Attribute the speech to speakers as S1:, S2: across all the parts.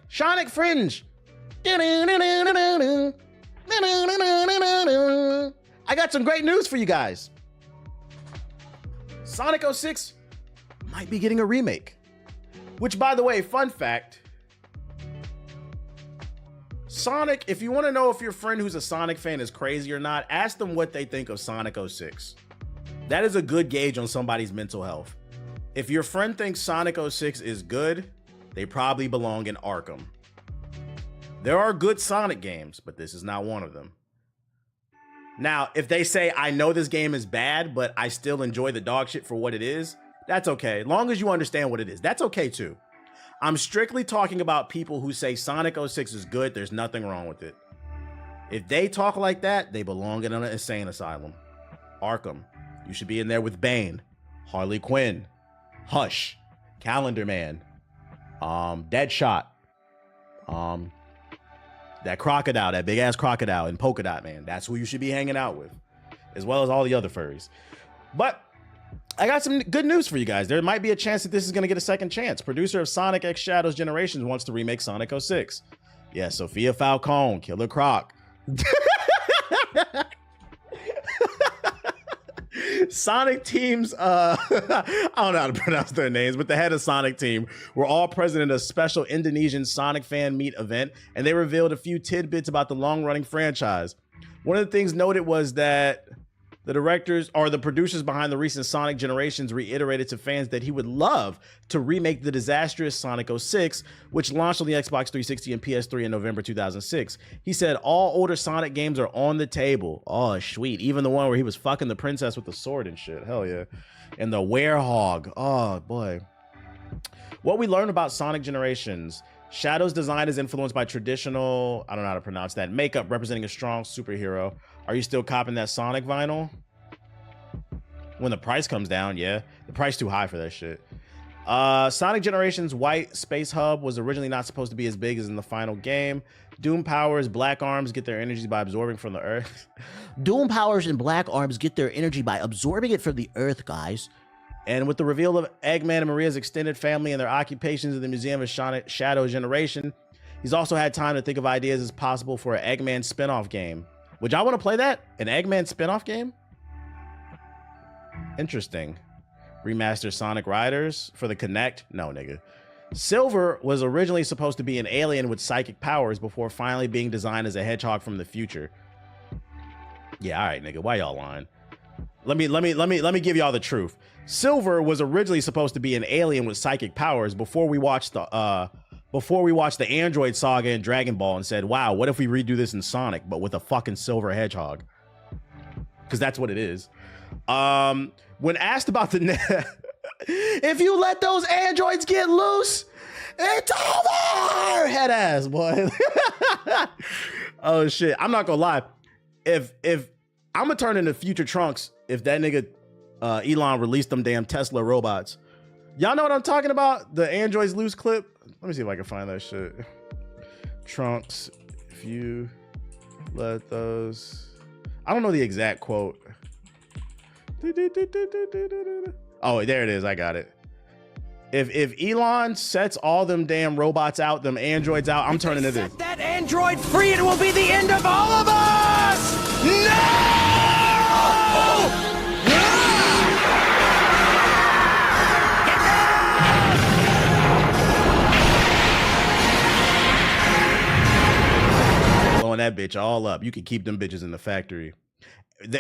S1: Sonic Fringe. I got some great news for you guys. Sonic 06 might be getting a remake. Which, by the way, fun fact, Sonic, if you want to know if your friend who's a Sonic fan is crazy or not, ask them what they think of Sonic 06. That is a good gauge on somebody's mental health. If your friend thinks Sonic 06 is good, they probably belong in Arkham. There are good Sonic games, but this is not one of them. Now, if they say, I know this game is bad, but I still enjoy the dog shit for what it is, that's okay. Long as you understand what it is, that's okay too. I'm strictly talking about people who say Sonic 06 is good, there's nothing wrong with it. If they talk like that, they belong in an insane asylum. Arkham, you should be in there with Bane, Harley Quinn, Hush, Calendar Man, Deadshot, that crocodile, that big ass crocodile in Polka Dot Man. That's who you should be hanging out with, as well as all the other furries. But I got some good news for you guys. There might be a chance that this is going to get a second chance. Producer of Sonic X Shadows Generations wants to remake Sonic 06. Yeah, Sophia Falcone, Killer Croc. Sonic teams, I don't know how to pronounce their names, but the head of Sonic team were all present at a special Indonesian Sonic fan meet event, and they revealed a few tidbits about the long-running franchise. One of the things noted was that the directors or the producers behind the recent Sonic Generations reiterated to fans that he would love to remake the disastrous Sonic 06, which launched on the Xbox 360 and PS3 in November 2006. He said all older Sonic games are on the table. Oh, sweet. Even the one where he was fucking the princess with the sword and shit. Hell yeah. And the werehog. Oh, boy. What we learned about Sonic Generations. Shadow's design is influenced by traditional, I don't know how to pronounce that, makeup representing a strong superhero. Are you still copping that Sonic vinyl? When the price comes down, yeah. The price too high for that shit. Sonic Generations White Space Hub was originally not supposed to be as big as in the final game. Doom Powers, Black Arms get their energy by absorbing from the Earth.
S2: Doom Powers and Black Arms get their energy by absorbing it from the Earth, guys.
S1: And with the reveal of Eggman and Maria's extended family and their occupations at the Museum of Shadow Generation, he's also had time to think of ideas as possible for an Eggman spin-off game. Would y'all want to play that? An Eggman spin-off game? Interesting. Remaster Sonic Riders for the Kinect? No, nigga. Silver was originally supposed to be an alien with psychic powers before finally being designed as a hedgehog from the future. Yeah, all right, nigga. Why y'all lying? Let me give y'all the truth. Silver was originally supposed to be an alien with psychic powers before we watched the Android saga in Dragon Ball and said, wow, what if we redo this in Sonic, but with a fucking silver hedgehog? Because that's what it is. When asked about the if you let those androids get loose, it's over! Head ass, boy. Oh shit. I'm not gonna lie. If I'm gonna turn into future Trunks if that nigga Elon released them damn Tesla robots. Y'all know what I'm talking about? The androids loose clip. Let me see if I can find that shit. Trunks, if you let those, I don't know the exact quote. Oh, there it is. I got it. If Elon sets all them damn robots out, them androids out, I'm turning to this.
S3: Set that android free, it will be the end of all of us! No!
S1: Blowing that bitch all up. You can keep them bitches in the factory.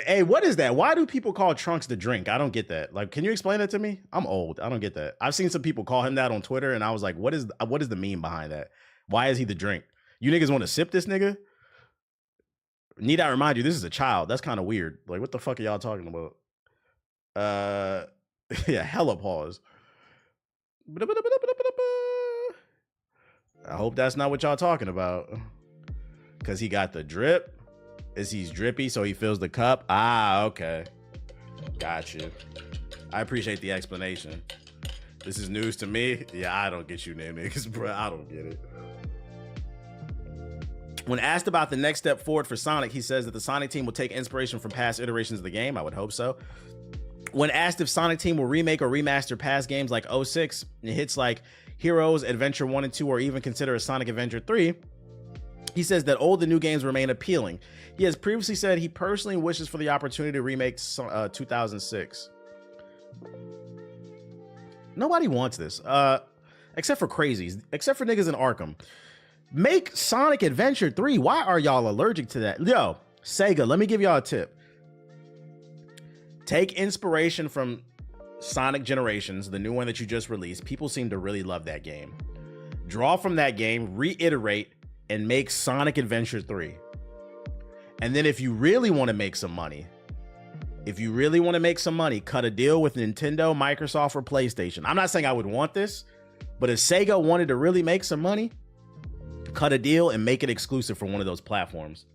S1: Hey, what is that? Why do people call Trunks the drink? I don't get that. Like, can you explain that to me? I'm old. I don't get that. I've seen some people call him that on Twitter, and I was like, what is the meme behind that? Why is he the drink? You niggas want to sip this nigga? Need I remind you, this is a child. That's kind of weird. Like, what the fuck are y'all talking about? Yeah, hella pause. I hope that's not what y'all talking about. Because he got the drip. Is he's drippy so he fills the cup? Ah, okay. Got you. I appreciate the explanation. This is news to me. Yeah, I don't get you niggas, bro. I don't get it. When asked about the next step forward for Sonic, he says that the Sonic team will take inspiration from past iterations of the game. I would hope so. When asked if Sonic team will remake or remaster past games like 06, it hits like, Heroes, Adventure 1 and 2, or even consider a Sonic Adventure 3, he says that old and new games remain appealing. He has previously said he personally wishes for the opportunity to remake 2006. Nobody wants this, except for crazies, except for niggas in Arkham. Make Sonic Adventure 3. Why are y'all allergic to that? Yo, Sega, let me give y'all a tip. Take inspiration from Sonic Generations, the new one that you just released. People seem to really love that game. Draw from that game, reiterate, and make Sonic Adventure 3. And then if you really want to make some money, cut a deal with Nintendo, Microsoft, or PlayStation. I'm not saying I would want this, but if Sega wanted to really make some money, cut a deal and make it exclusive for one of those platforms.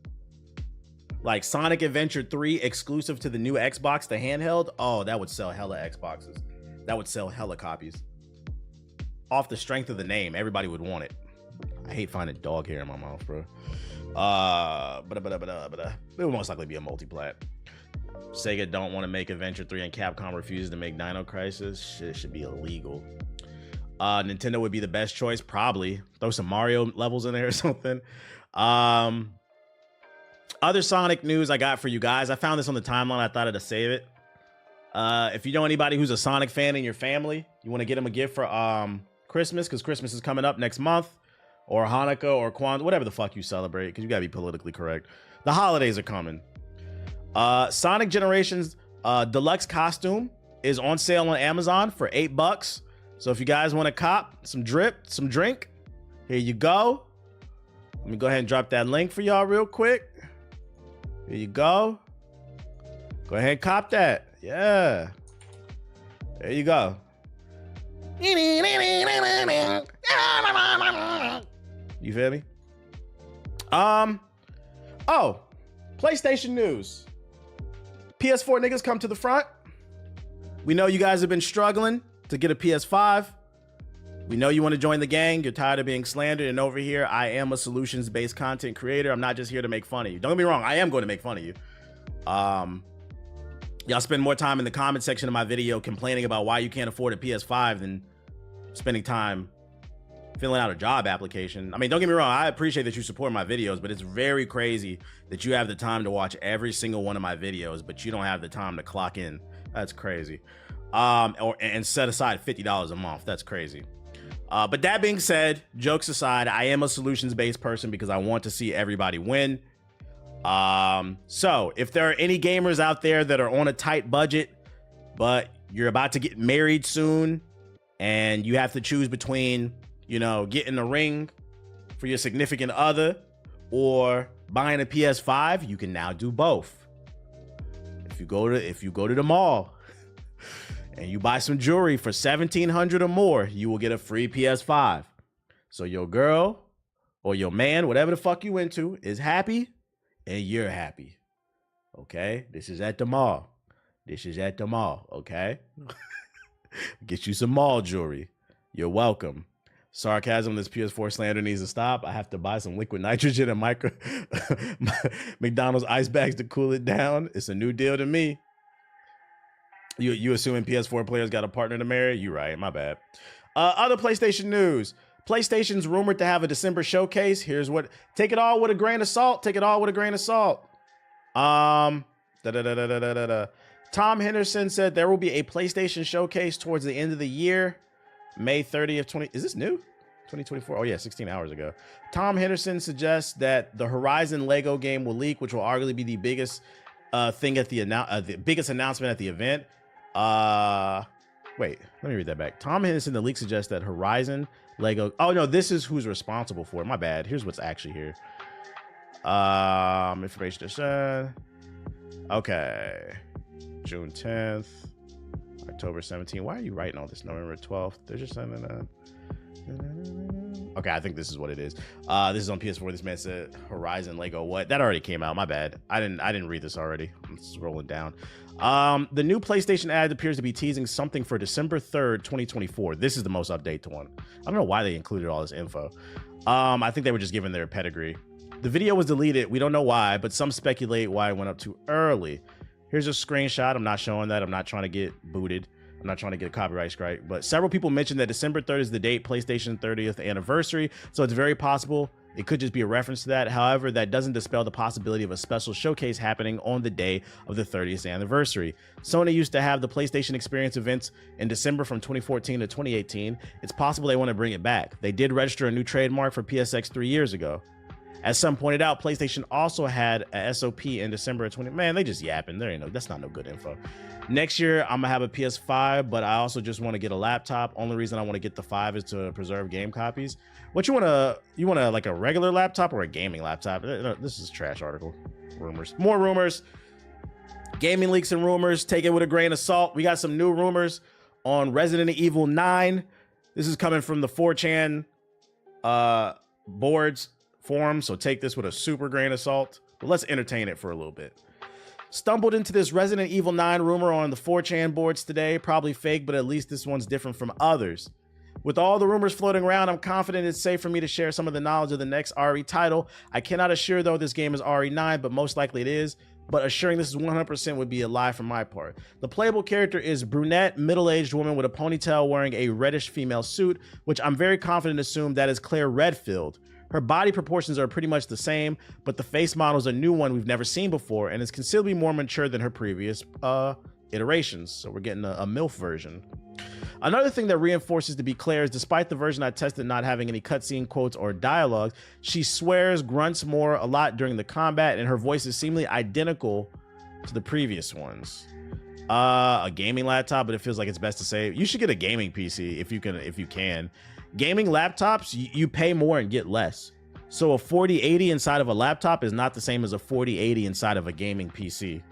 S1: Like Sonic Adventure 3 exclusive to the new Xbox, the handheld. Oh, that would sell hella Xboxes. That would sell hella copies. Off the strength of the name, everybody would want it. I hate finding dog hair in my mouth, bro. It would most likely be a multi-plat. Sega don't want to make Adventure 3 and Capcom refuses to make Dino Crisis. Shit should be illegal. Nintendo would be the best choice, probably. Throw some Mario levels in there or something. Other Sonic news I got for you guys. I found this on the timeline. I thought I'd save it. If you know anybody who's a Sonic fan in your family, you want to get them a gift for Christmas, because Christmas is coming up next month, or Hanukkah or Kwanzaa, whatever the fuck you celebrate, because you gotta be politically correct. The holidays are coming. Sonic Generations deluxe costume is on sale on Amazon for $8. So if you guys want to cop some drink, here you go. Let me go ahead and drop that link for y'all real quick. Here you go. Go ahead and cop that. Yeah. There you go. You feel me? Oh, PlayStation news. PS4 niggas come to the front. We know you guys have been struggling to get a PS5. We know you want to join the gang. You're tired of being slandered. And over here, I am a solutions-based content creator. I'm not just here to make fun of you. Don't get me wrong. I am going to make fun of you. Y'all spend more time in the comment section of my video complaining about why you can't afford a PS5 than spending time filling out a job application. I mean, don't get me wrong. I appreciate that you support my videos, but it's very crazy that you have the time to watch every single one of my videos, but you don't have the time to clock in. That's crazy. And set aside $50 a month. That's crazy. But that being said, jokes aside, I am a solutions-based person because I want to see everybody win. So if there are any gamers out there that are on a tight budget, but you're about to get married soon and you have to choose between, you know, getting a ring for your significant other or buying a PS5, you can now do both. If you go to the mall and you buy some jewelry for $1,700 or more, you will get a free PS5. So your girl or your man, whatever the fuck you into, is happy and you're happy. Okay? This is at the mall. Okay? Get you some mall jewelry. You're welcome. Sarcasm, this PS4 slander needs to stop. I have to buy some liquid nitrogen and McDonald's ice bags to cool it down. It's a new deal to me. You assuming PS4 players got a partner to marry? You right, my bad. Other PlayStation news. PlayStation's rumored to have a December showcase. Here's what. Take it all with a grain of salt. Tom Henderson said there will be a PlayStation showcase towards the end of the year. May 30th, is this new? 2024? Oh yeah, 16 hours ago. Tom Henderson suggests that the Horizon Lego game will leak, which will arguably be the biggest thing at the biggest announcement at the event. Wait, let me read that back. Tom Henderson, the leak suggests that Horizon Lego. Oh no, this is who's responsible for it. My bad. Here's what's actually here. Information to share. Okay. June 10th. October 17th. Why are you writing all this? November 12th. They're just sending that. Okay, I think this is what it is. This is on PS4. This man said Horizon Lego. What? That already came out. My bad. I didn't read this already. I'm scrolling down. The new PlayStation ad appears to be teasing something for December 3rd, 2024. This is the most updated one. I don't know why they included all this info. I think they were just giving their pedigree. The video was deleted. We don't know why, but some speculate why it went up too early. Here's a screenshot. I'm not showing that. I'm not trying to get booted. I'm not trying to get a copyright strike, but several people mentioned that December 3rd is the date, PlayStation 30th anniversary. So it's very possible it could just be a reference to that. However, that doesn't dispel the possibility of a special showcase happening on the day of the 30th anniversary. Sony used to have the PlayStation Experience events in December from 2014 to 2018. It's possible they want to bring it back. They did register a new trademark for PSX 3 years ago. As some pointed out, PlayStation also had a SOP in December of 20. Man, they just yapping. That's not no good info. Next year, I'm gonna have a PS5, but I also just want to get a laptop. Only reason I want to get the 5 is to preserve game copies. What you want to like a regular laptop or a gaming laptop? This is a trash article. Rumors. More rumors. Gaming leaks and rumors. Take it with a grain of salt. We got some new rumors on Resident Evil 9. This is coming from the 4chan boards forum, so take this with a super grain of salt. But let's entertain it for a little bit. Stumbled into this Resident Evil 9 rumor on the 4chan boards today. Probably fake, but at least this one's different from others. With all the rumors floating around, I'm confident it's safe for me to share some of the knowledge of the next RE title. I cannot assure, though, this game is RE9, but most likely it is. But assuring this is 100% would be a lie from my part. The playable character is brunette, middle-aged woman with a ponytail wearing a reddish female suit, which I'm very confident to assume that is Claire Redfield. Her body proportions are pretty much the same, but the face model is a new one we've never seen before and is considerably more mature than her previous iterations. So we're getting a MILF version. Another thing that reinforces to be Claire is despite the version I tested not having any cutscene quotes or dialogue, she swears, grunts more a lot during the combat, and her voice is seemingly identical to the previous ones. A gaming laptop, but it feels like it's best to say you should get a gaming PC if you can. Gaming laptops, you pay more and get less. So a 4080 inside of a laptop is not the same as a 4080 inside of a gaming PC.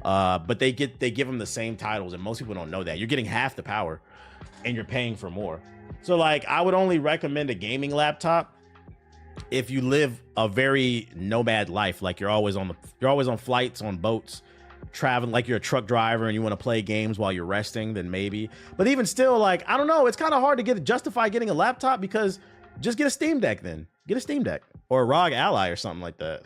S1: But they give them the same titles, and most people don't know that. You're getting half the power, and you're paying for more. So like, I would only recommend a gaming laptop if you live a very nomad life, like you're always on flights, on boats, traveling, like you're a truck driver and you want to play games while you're resting, then maybe. But even still, like, I don't know, it's kind of hard to justify getting a laptop, because just get a Steam Deck then. Get a Steam Deck or a ROG Ally or something like that.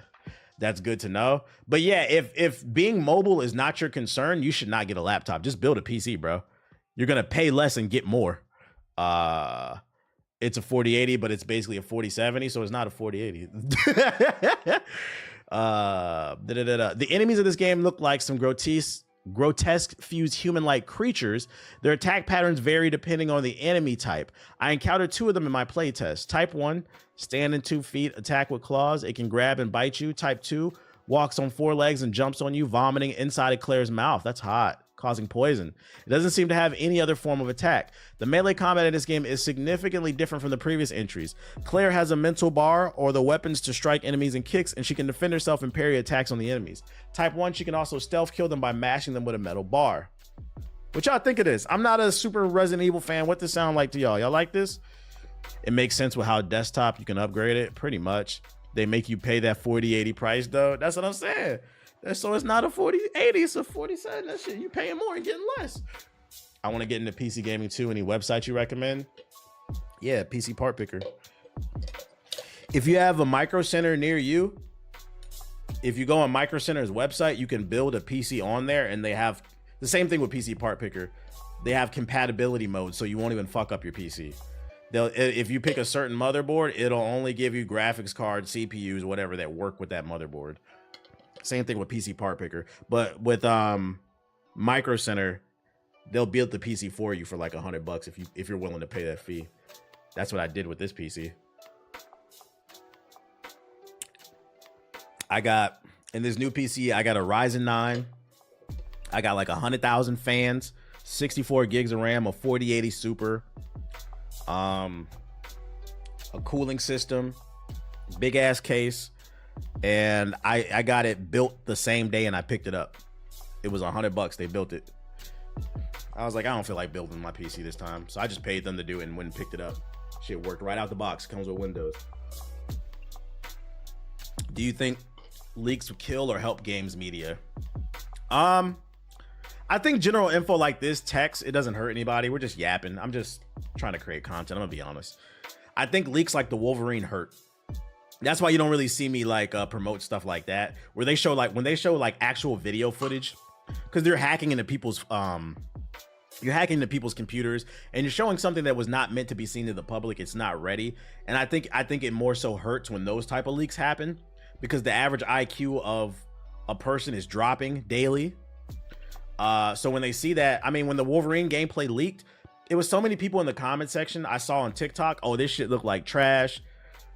S1: That's good to know. But yeah, if being mobile is not your concern, you should not get a laptop. Just build a PC, bro. You're going to pay less and get more. It's a 4080, but it's basically a 4070, so it's not a 4080. The enemies of this game look like some grotesque fused human-like creatures. Their attack patterns vary depending on the enemy type. I encountered 2 of them in my playtest. Type 1, stand in 2 feet, attack with claws. It can grab and bite you. Type 2, walks on 4 legs and jumps on you, vomiting inside of Claire's mouth. That's hot. Causing poison. It doesn't seem to have any other form of attack. The melee combat in this game is significantly different from the previous entries. Claire has a mental bar or the weapons to strike enemies and kicks, and she can defend herself and parry attacks on the enemies. Type 1, she can also stealth kill them by mashing them with a metal bar. What y'all think of this? I'm not a super Resident Evil fan. What does this sound like to y'all? Y'all like this? It makes sense with how desktop you can upgrade it, pretty much. They make you pay that 4080 price though. That's what I'm saying. So it's not a 4080, it's a 47. That shit, you paying more and getting less. I want to get into PC gaming too. Any websites you recommend? Yeah, PC Part Picker. If you have a Micro Center near you, if you go on Micro Center's website, you can build a PC on there, and they have the same thing with PC Part Picker. They have compatibility mode, so you won't even fuck up your PC. If you pick a certain motherboard, it'll only give you graphics cards, CPUs, whatever that work with that motherboard. Same thing with PC Part Picker, but with Micro Center, they'll build the PC for you for like $100 if you're willing to pay that fee. That's what I did with this PC. In this new PC, I got a Ryzen 9. I got like 100,000 fans, 64 gigs of RAM, a 4080 Super, a cooling system, big ass case. And I got it built the same day and I picked it up. It was $100. They built it. I was like, I don't feel like building my PC this time. So I just paid them to do it and went and picked it up. Shit worked right out the box. Comes with Windows. Do you think leaks would kill or help games media? I think general info like this, text, it doesn't hurt anybody. We're just yapping. I'm just trying to create content. I'm gonna be honest. I think leaks like the Wolverine hurt. That's why you don't really see me like promote stuff like that, where they show like actual video footage, because they're hacking into people's You're hacking into people's computers and you're showing something that was not meant to be seen to the public. It's not ready. And I think it more so hurts when those type of leaks happen, because the average IQ of a person is dropping daily. So when they see that, I mean, when the Wolverine gameplay leaked, it was so many people in the comment section I saw on TikTok, oh, this shit looked like trash.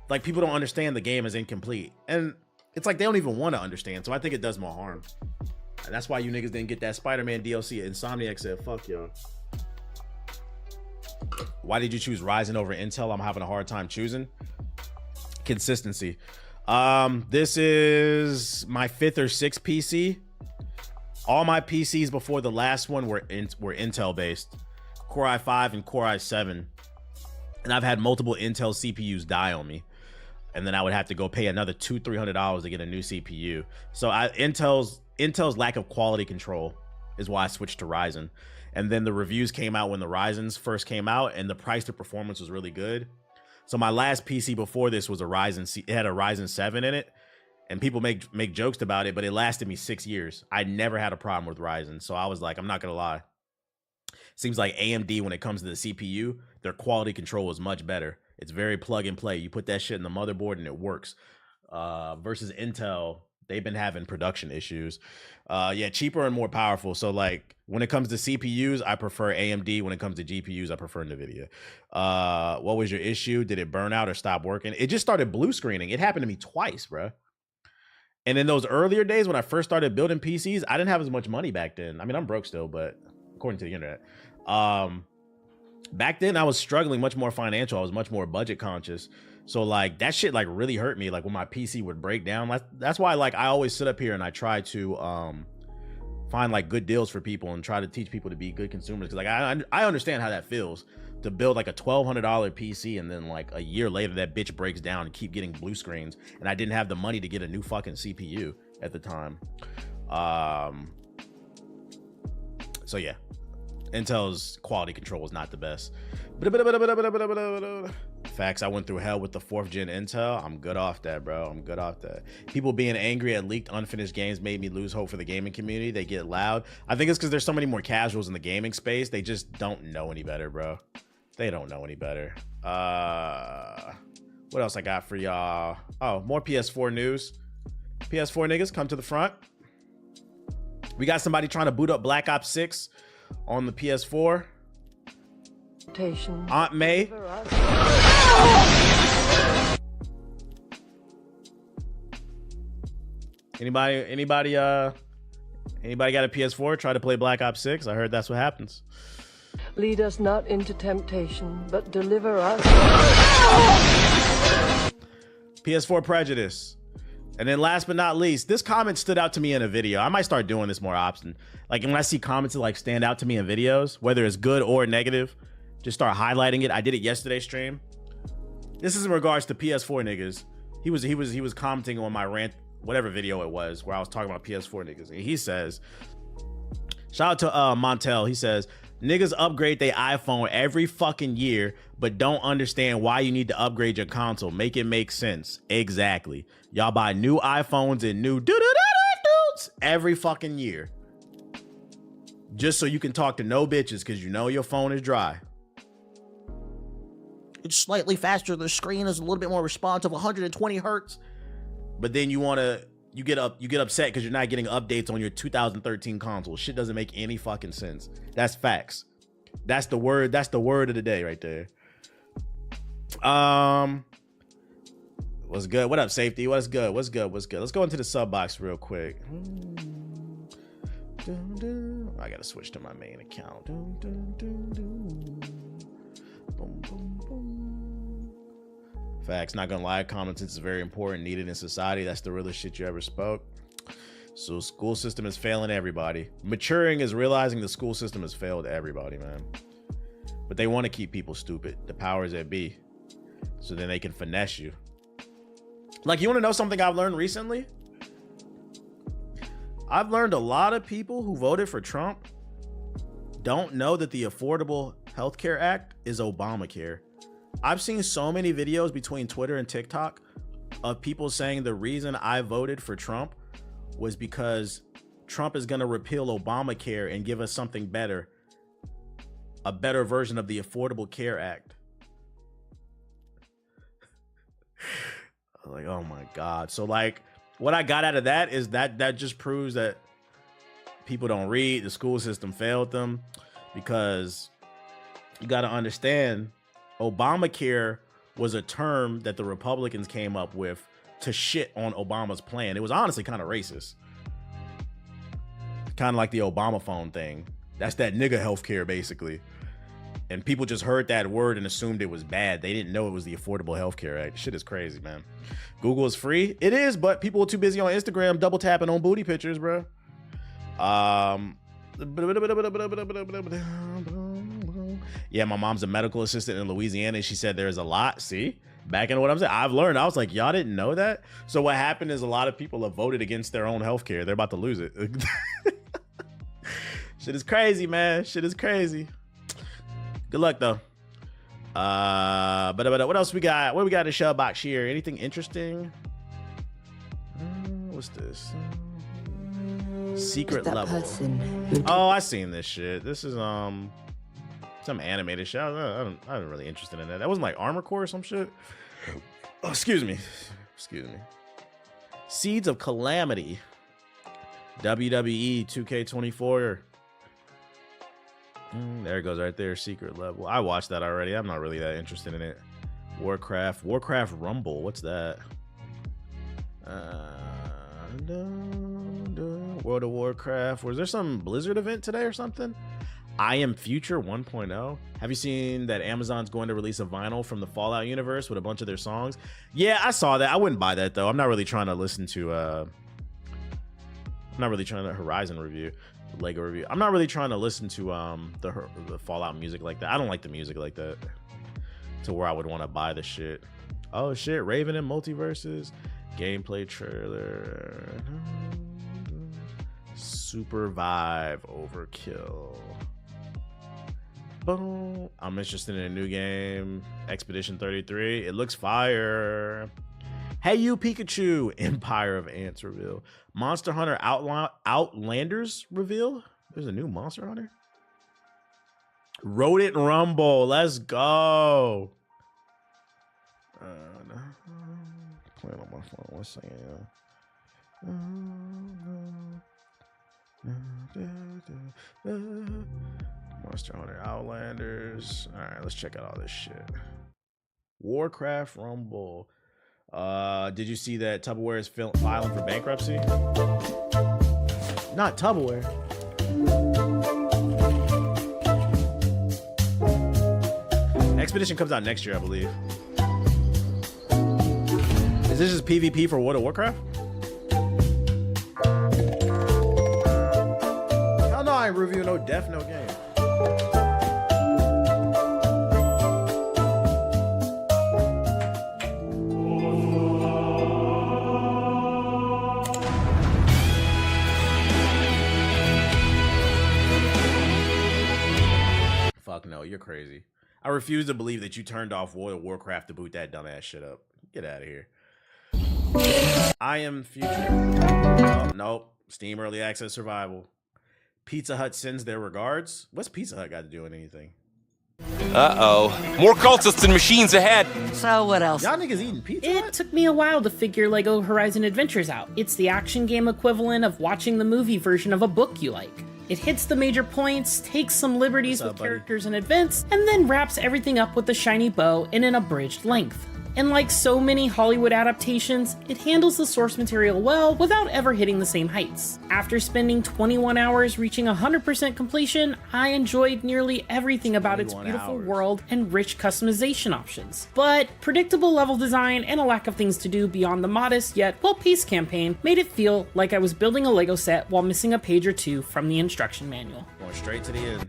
S1: Like, people don't understand the game is incomplete. And it's like they don't even want to understand. So I think it does more harm. And that's why you niggas didn't get that Spider-Man DLC. Insomniac said, fuck y'all. Why did you choose Ryzen over Intel? I'm having a hard time choosing. Consistency. This is my 5th or 6th PC. All my PCs before the last one were Intel based. Core i5 and Core i7. And I've had multiple Intel CPUs die on me. And then I would have to go pay another $200-300 to get a new CPU. So Intel's lack of quality control is why I switched to Ryzen. And then the reviews came out when the Ryzens first came out, and the price to performance was really good. So my last PC before this was a Ryzen. It had a Ryzen 7 in it, and people make jokes about it, but it lasted me 6 years. I never had a problem with Ryzen, so I was like, I'm not gonna lie. Seems like AMD, when it comes to the CPU, their quality control is much better. It's very plug and play. You put that shit in the motherboard and it works. Versus Intel, they've been having production issues. Yeah, cheaper and more powerful. So like when it comes to CPUs, I prefer AMD. When it comes to GPUs, I prefer NVIDIA. What was your issue? Did it burn out or stop working? It just started blue screening. It happened to me twice, bro. And in those earlier days when I first started building PCs, I didn't have as much money back then. I mean, I'm broke still, but according to the internet. Back then I was struggling much more financial. I was much more budget conscious. So like that shit like really hurt me. Like when my PC would break down, that's why like I always sit up here and I try to find like good deals for people and try to teach people to be good consumers. Cause like I understand how that feels to build like a $1,200 PC and then like a year later that bitch breaks down and keep getting blue screens. And I didn't have the money to get a new fucking CPU at the time. So yeah. Intel's quality control was not the best. Facts, I went through hell with the 4th gen Intel. I'm good off that, bro. I'm good off that. People being angry at leaked unfinished games made me lose hope for the gaming community. They get loud. I think it's because there's so many more casuals in the gaming space. They just don't know any better, bro. They don't know any better. What else I got for y'all? Oh, more PS4 news. PS4 niggas, come to the front. We got somebody trying to boot up Black Ops 6 on the PS4. Aunt May. Anybody got a PS4? Try to play Black Ops 6? I heard that's what happens.
S4: Lead us not into temptation, but deliver us.
S1: PS4 prejudice. And then last but not least, this comment stood out to me in a video. I might start doing this more often. Like when I see comments that like stand out to me in videos, whether it's good or negative, just start highlighting it. I did it yesterday's stream. This is in regards to PS4 niggas. He was commenting on my rant, whatever video it was, where I was talking about PS4 niggas. And he says, shout out to Montel. He says, niggas upgrade their iPhone every fucking year, but don't understand why you need to upgrade your console. Make it make sense. Exactly. Y'all buy new iPhones and new dudes every fucking year. Just so you can talk to no bitches because you know your phone is dry.
S2: It's slightly faster. The screen is a little bit more responsive, 120 hertz.
S1: But then you get upset because you're not getting updates on your 2013 console. Shit doesn't make any fucking sense. That's facts. That's the word of the day right there. What's good? What up, Safety? What's good? Let's go into the sub box real quick. I gotta switch to my main account. Facts, not gonna lie, common sense is very important, needed in society. That's the realest shit you ever spoke. So school system is failing everybody. Maturing is realizing the school system has failed everybody, man. But they want to keep people stupid, the powers that be, so then they can finesse you. Like, you want to know something I've learned recently? I've learned a lot of people who voted for Trump don't know that the Affordable Health Care Act is Obamacare. I've seen so many videos between Twitter and TikTok of people saying the reason I voted for Trump was because Trump is going to repeal Obamacare and give us something better. a better version of the Affordable Care Act. Like, oh my God. So like what I got out of that is that just proves that people don't read. The school system failed them, because you got to understand, Obamacare was a term that the Republicans came up with to shit on Obama's plan. It was honestly kind of racist. Kind of like the Obama phone thing. That's that nigga healthcare, basically. And people just heard that word and assumed it was bad. They didn't know it was the Affordable Health Care Act. Shit is crazy, man. Google is free. It is, but people are too busy on Instagram double tapping on booty pictures, bro. Yeah, my mom's a medical assistant in Louisiana, and she said there's a lot. See? Back into what I'm saying. I've learned. I was like, y'all didn't know that? So what happened is a lot of people have voted against their own health care. They're about to lose it. Shit is crazy, man. Shit is crazy. Good luck, though. But what else we got? What we got in the shell box here? Anything interesting? What's this? Secret level. Oh, I seen this shit. This is some animated shit. I'm really interested in that. That wasn't like Armor Core or some shit. Oh, excuse me. Seeds of Calamity. WWE 2K24. There it goes right there. Secret level. I watched that already. I'm not really that interested in it. Warcraft Rumble. What's that? World of Warcraft. Was there some Blizzard event today or something? I Am Future 1.0. Have you seen that Amazon's going to release a vinyl from the Fallout universe with a bunch of their songs? Yeah, I saw that. I wouldn't buy that though. I'm not really trying to listen to Horizon review, Lego review. I'm not really trying to listen to the Fallout music like that. I don't like the music like that to where I would want to buy the shit. Oh shit, Raven and Multiverses. Gameplay trailer. Super Vive Overkill. Boom. I'm interested in a new game. Expedition 33. It looks fire. Hey You Pikachu. Empire of Ants reveal. Monster Hunter Outlanders reveal. There's a new Monster Hunter. Rodent Rumble. Let's go. Playing on my phone. Let's see. Monster Hunter Outlanders. All right, let's check out all this shit. Warcraft Rumble. Did you see that Tupperware is filing for bankruptcy? Not Tupperware. Expedition comes out next year, I believe. Is this just PvP for World of Warcraft? Hell no, I ain't reviewing no Death Note game. Fuck no, you're crazy. I refuse to believe that you turned off World of Warcraft to boot that dumbass shit up. Get out of here. I Am Future. Oh, nope. Steam Early Access Survival. Pizza Hut sends their regards. What's Pizza Hut got to do with anything?
S3: Uh-oh. More cultists and machines ahead.
S2: So what else?
S1: Y'all niggas eating Pizza Hut?
S5: It took me a while to figure LEGO Horizon Adventures out. It's the action game equivalent of watching the movie version of a book you like. It hits the major points, takes some liberties with characters and events, and then wraps everything up with a shiny bow in an abridged length. And like so many Hollywood adaptations, it handles the source material well without ever hitting the same heights. After spending 21 hours reaching 100% completion, I enjoyed nearly everything about its beautiful world and rich customization options. But predictable level design and a lack of things to do beyond the modest yet well-paced campaign made it feel like I was building a Lego set while missing a page or two from the instruction manual.
S1: Going straight to the end.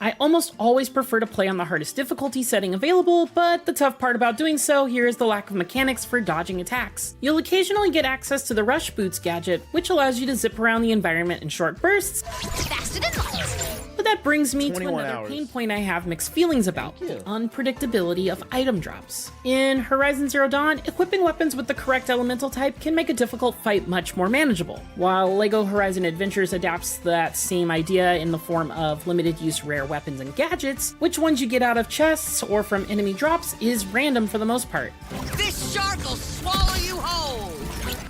S5: I almost always prefer to play on the hardest difficulty setting available, but the tough part about doing so here is the lack of mechanics for dodging attacks. You'll occasionally get access to the Rush Boots gadget, which allows you to zip around the environment in short bursts,
S6: Faster than light.
S5: But that brings me to
S1: 21
S5: another
S1: hours.
S5: pain point I have mixed feelings about, the unpredictability of item drops. In Horizon Zero Dawn, equipping weapons with the correct elemental type can make a difficult fight much more manageable. While LEGO Horizon Adventures adapts that same idea in the form of limited use rare weapons and gadgets, which ones you get out of chests or from enemy drops is random for the most part.
S3: This shark will swallow you whole!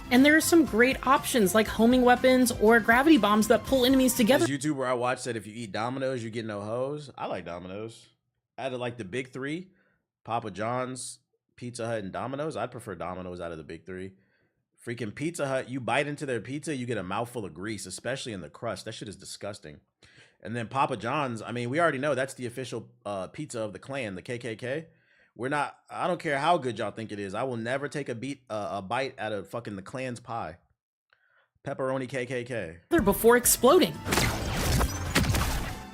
S5: And there are some great options like homing weapons or gravity bombs that pull enemies together.
S1: This YouTuber I watched said if you eat Domino's, you get no hoes. I like Domino's. Out of like the big three, Papa John's, Pizza Hut, and Domino's, I'd prefer Domino's out of the big three. Freaking Pizza Hut, you bite into their pizza, you get a mouthful of grease, especially in the crust. That shit is disgusting. And then Papa John's, I mean, we already know that's the official pizza of the Klan, the KKK. We're not, I don't care how good y'all think it is. I will never take a bite out of fucking the Klan's pie. Pepperoni KKK.
S5: Before exploding.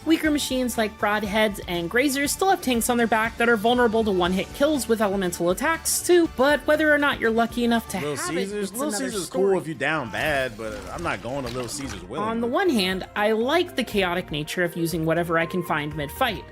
S5: Weaker machines like broadheads and grazers still have tanks on their back that are vulnerable to one-hit kills with elemental attacks too, but whether or not you're lucky enough to
S1: Little
S5: have
S1: Caesars,
S5: it's
S1: Little
S5: another
S1: Caesars
S5: story.
S1: cool if you down bad, but I'm not going to Little Caesars willingly.
S5: On the one hand, I like the chaotic nature of using whatever I can find mid-fight.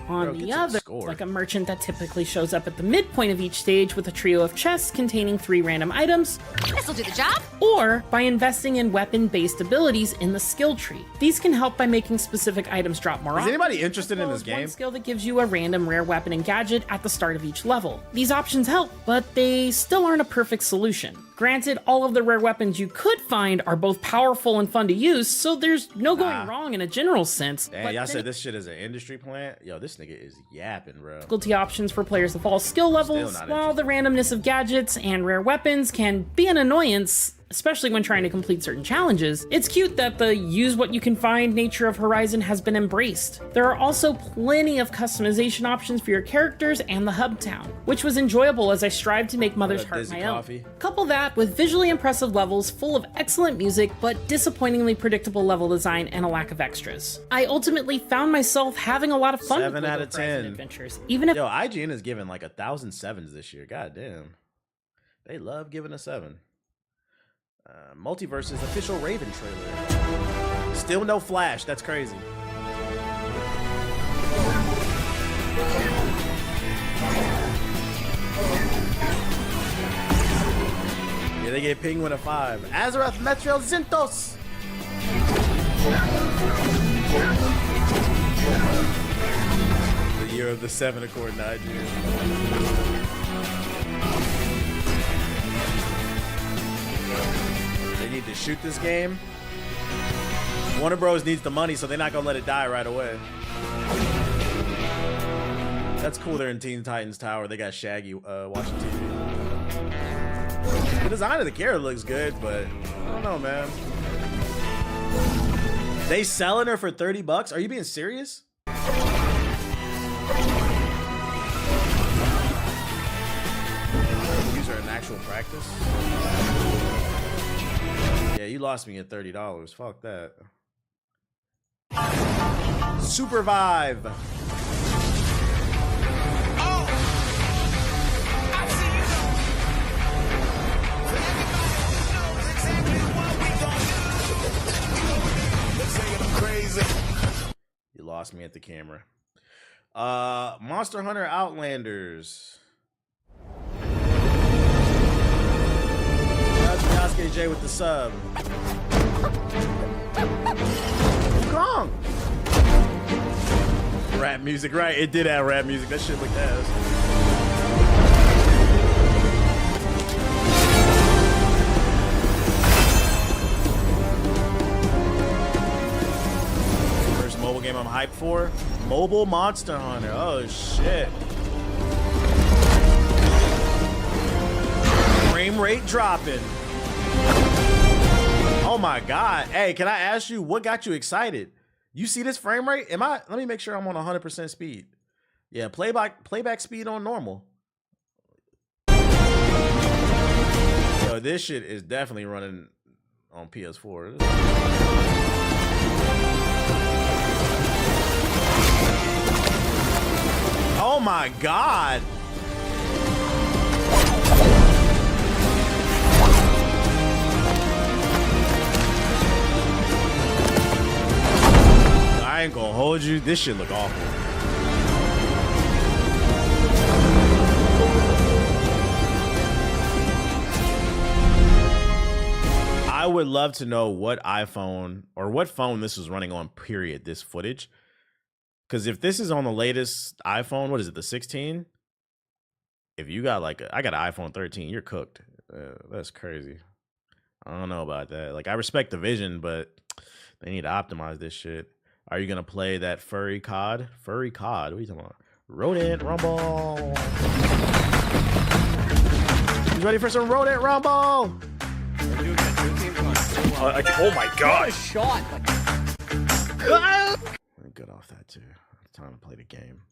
S5: On
S1: Bro, get
S5: the
S1: to the
S5: other,
S1: score.
S5: like a merchant that typically shows up at the midpoint of each stage with a trio of chests containing 3 random items,
S3: This'll do the job.
S5: or by investing in weapon-based abilities in the skill tree. These can help by making specific items drop more
S1: Is
S5: often,
S1: anybody interested
S5: as well
S1: in this
S5: as one
S1: game?
S5: skill that gives you a random rare weapon and gadget at the start of each level. These options help, but they still aren't a perfect solution. Granted, all of the rare weapons you could find are both powerful and fun to use, so there's no going wrong in a general sense.
S1: Damn,
S5: but
S1: y'all
S5: then
S1: said this shit is an industry plant? Yo, this nigga is yapping, bro.
S5: difficulty options for players of all skill levels,
S1: not
S5: while the randomness of gadgets and rare weapons can be an annoyance, especially when trying to complete certain challenges. It's cute that the use what you can find nature of Horizon has been embraced. There are also plenty of customization options for your characters and the hub town, which was enjoyable as I strived to make Mother's Heart
S1: Dizzy
S5: my
S1: coffee.
S5: own. Couple that with visually impressive levels full of excellent music, but disappointingly predictable level design and a lack of extras. I ultimately found myself having a lot of fun
S1: 7
S5: with
S1: out
S5: LEGO
S1: of
S5: Horizon
S1: 10.
S5: Adventures, even if
S1: Yo, IGN is giving like 1,007s this year. God damn. They love giving a 7. Multiverse's official Raven trailer. Still no Flash. That's crazy. Yeah, they gave Penguin a 5. Azeroth Metro Zintos. The year of the 7 according to IGN. They need to shoot this game. Warner Bros needs the money, so they're not gonna let it die right away. That's cool. They're in Teen Titans Tower. They got Shaggy watching TV. The design of the character looks good, but I don't know, man. They selling her for $30? Are you being serious? Use her in actual practice. Yeah, you lost me at $30. Fuck that. Supervive. You lost me at the camera. Monster Hunter Outlanders. Yasuke J with the sub. Wrong. Rap music, right? It did have rap music. That shit looked ass. First mobile game I'm hyped for. Mobile Monster Hunter. Oh shit. Frame rate dropping. Oh my god. Hey, can I ask you what got you excited? You see this frame rate? Let me make sure I'm on 100% speed. Yeah, playback speed on normal. Yo, this shit is definitely running on PS4. Oh my god. told you this shit look awful. I would love to know what iPhone or what phone this was running on, period, this footage. Because if this is on the latest iPhone, what is it, the 16? If you got like, I got an iPhone 13, you're cooked. That's crazy. I don't know about that. Like, I respect the vision, but they need to optimize this shit. Are you going to play that furry COD? Furry COD? What are you talking about? Rodent Rumble. Who's ready for some Rodent Rumble?
S6: Oh my god!
S3: Shot.
S1: Let me get off that too. It's time to play the game.